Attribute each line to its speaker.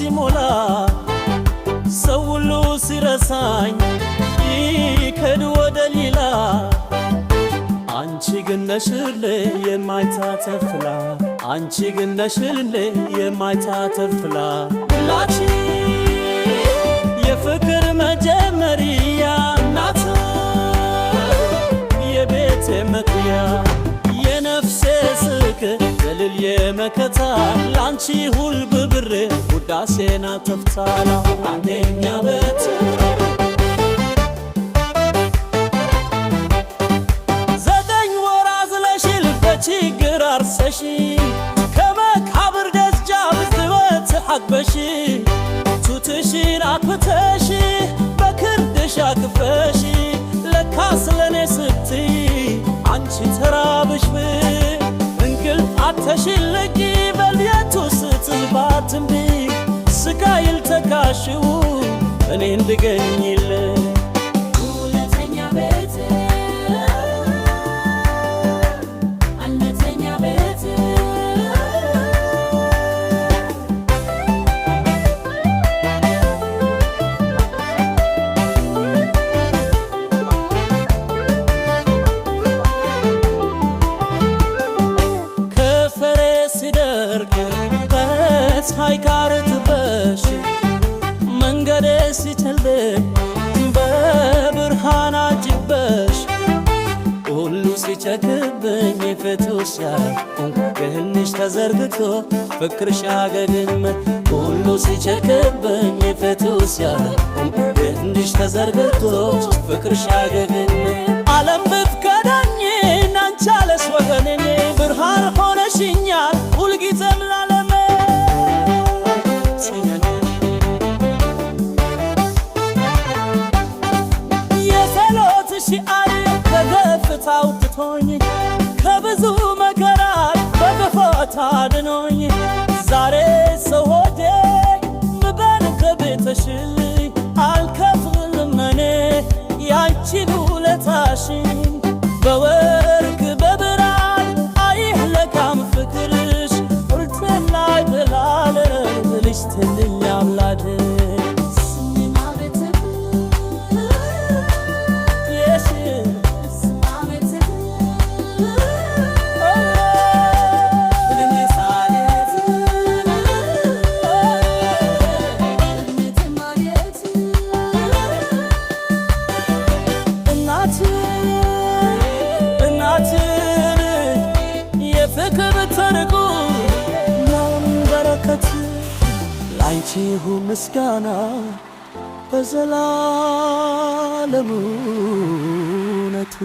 Speaker 1: ሲሞላ ሰው ሁሉ ሲረሳኝ ይከድ ወደ ሌላ አንቺ ግን ነሽልኝ የማይታተፍላ አንቺ ግን ነሽልኝ የማይታተፍላ ላቺ የፍቅር መጀመሪያ እናት የቤቴ መኩሪያ የነፍሴ ስክ ዘልል የመከታ ላንቺ ሁል ብብሬ ውዳሴና ተፍታላ አንደኛ ቤት ዘጠኝ ወር አዝለሽል በችግር አርሰሽ ከመቃብር ደጃፍ ሕይወት አግበሽ ቱትሽን አክብተሽ በክርድሽ አቅፈሽ ለካስ ለኔ ስትይ አንቺ ተራብሽ እንቅልፍ አጥተሽል ልቂ በልየቱ ስትባትንቢ ስቃይል ተካሽው እኔ እንድገኝልህ ፀሐይ ጋር ትበሽ መንገዴ ሲጨልም በብርሃን አጅበሽ ሁሉ ሲቸግብኝ ፊቱ ሲያቆም ክንሽ ተዘርግቶ ፍቅርሽ አገግም ሁሉ ሲቸግብኝ ፊቱ ሲያቆም ክንሽ ተዘርግቶ ፍቅርሽ አገግም ዓለም ብትከዳኝ አንቺ አለሽ ወገኔ ብርሃን ሆነሽኛል ሁልጊዜም ታውጥቶኝ ከብዙ መከራ በገፎት አድኖኝ ዛሬ ሰው ሆዴ ምበን ከቤተሽልኝ አልከፍልም እኔ ያንቺን ውለታሽን በወርቅ በብራን አይለካም ፍቅርሽ ቁልቴን ላይ ብላለር ልጅ ትልኝ አምላድ የፍቅር ተርጉ በረከት ላንቺ ይሁን ምስጋና በዘላለሙ ነቲ